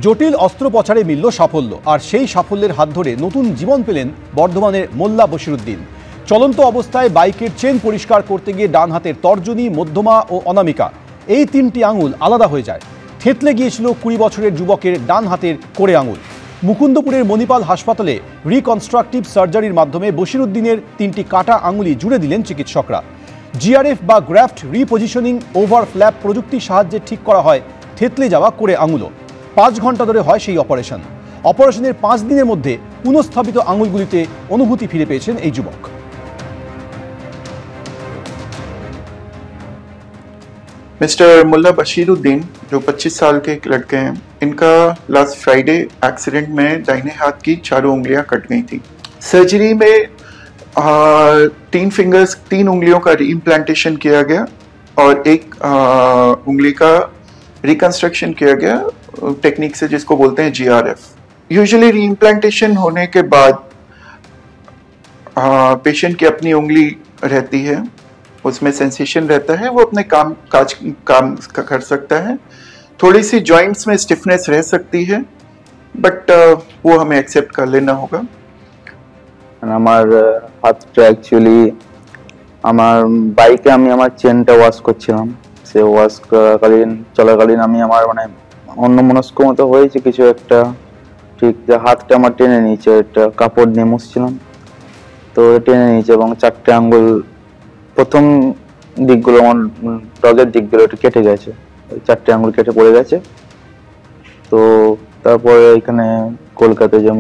জটিল অস্ত্রোপচারে মিলল সাফল্য, আর সেই সাফল্যের হাত ধরে নতুন জীবন পেলেন বর্ধমানের মোল্লা বশিরউদ্দিন। চলন্ত অবস্থায় বাইকের চেন পরিষ্কার করতে গিয়ে ডান হাতের তর্জনী, মধ্যমা ও অনামিকা এই তিনটি আঙুল আলাদা হয়ে যায়। থেতলে গিয়েছিল 20 বছরের যুবকের ডান হাতের কোড়ে আঙুল। মুকুন্দপুরের মণিপাল হাসপাতালে রিকনস্ট্রাকটিভ সার্জারির মাধ্যমে বশিরউদ্দিনের 3টি কাটা আঙুলই জুড়ে দিলেন চিকিৎসকরা। জিআরএফ বা গ্রাফট রিপজিশনিং ওভারফ্ল্যাপ প্রযুক্তির সাহায্যে ঠিক করা হয় থেতলে যাওয়া কোড়ে আঙুলও। 5 ঘন্টা ধরে হয় সেই অপারেশনের 5 দিনের মধ্যে পুনঃস্থাপিত আঙুলগুলিতে অনুভূতি ফিরে পেয়েছেন এই যুবক। मिस्टर मुल्ला बशीरुद्दीन जो 25 साल के एक लड़के हैं, इनका लास्ट फ्राइडे एक्सीडेंट में दाहिने हाथ की चारों उंगलियां कट गई थी। सर्जरी में 3 उंगलियों का रीइम्प्लांटेशन किया गया और एक उंगली का रिकंस्ट्रक्शन किया गया टेक्निक से, जिसको बोलते हैं जीआरएफ। यूजुअली रीइम्प्लांटेशन होने के बाद पेशेंट की अपनी उंगली रहती है, उसमें सेंसेशन रहता है, वो अपने काम कर सकता है। थोड़ी सी जॉइंट्स में स्टिफनेस रह सकती है, बट वो हमें एक्सेप्ट कर लेना होगा। আমার হাতটা অ্যাকচুয়ালি আমার বাইকে আমি আমার চেনটা ওয়াশ করছিলাম, সে ওয়াশ চলাকালীন আমি আমার মানে অন্যমনস্ক মতো হয়েছে কিছু একটা, ঠিক যে হাতটা আমার টেনে নিয়েছে, একটা কাপড় নিয়ে মুছছিলাম তো টেনে নিয়েছে এবং 4টে আঙ্গুল প্রথম দিকগুলো আমার ডগের দিকগুলো একটু কেটে গেছে, 4টে আঙ্গুল কেটে পড়ে গেছে। তো তারপরে এখানে কলকাতায় যে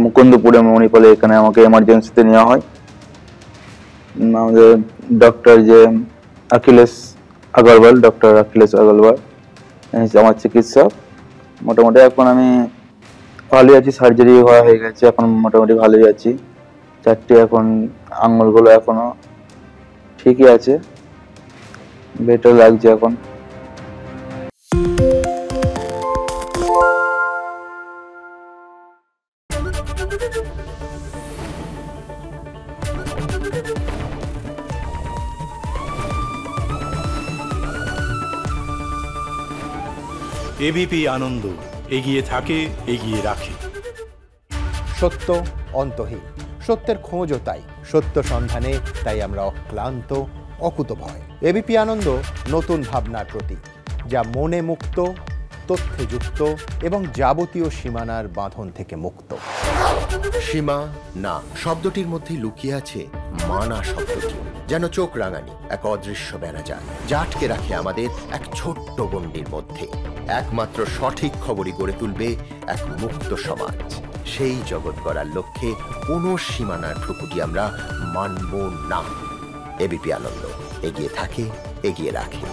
মুকুন্দপুরে মণিপালে এখানে আমাকে এমার্জেন্সিতে নেওয়া হয়। আমাদের ডক্টর যে ডক্টর অখিলেশ আগরওয়াল আমার চিকিৎসক। মোটামুটি এখন আমি ভালোই আছি, সার্জারি হয়ে গেছে, এখন মোটামুটি ভালোই আছি। 4টে এখন আঙ্গুলগুলো এখনো ঠিকই আছে, বেটার লাগছে এখন। এবিপি আনন্দ এগিয়ে থাকে, এগিয়ে রাখে। সত্য অন্তহীন, সত্যের খোঁজও তাই, সত্য সন্ধানে তাই আমরা অক্লান্ত, অকুতভয়। এবিপি আনন্দ নতুন ভাবনার প্রতীক, যা মনে মুক্ত, তথ্যে যুক্ত এবং যাবতীয় সীমানার বাঁধন থেকে মুক্ত। সীমা না শব্দটির মধ্যে লুকিয়ে আছে মানা শব্দটি, যেন চোখ রাঙানি এক অদৃশ্য বেড়াজাল, যা আটকে রাখে আমাদের এক ছোট্ট গণ্ডির মধ্যে। একমাত্র সঠিক খবরই গড়ে তুলবে এক মুক্ত সমাজ। সেই জগৎ গড়ার লক্ষ্যে কোনো সীমানার ঠুকুটি আমরা মানব না। এবিপি আনন্দ এগিয়ে থাকে, এগিয়ে রাখে।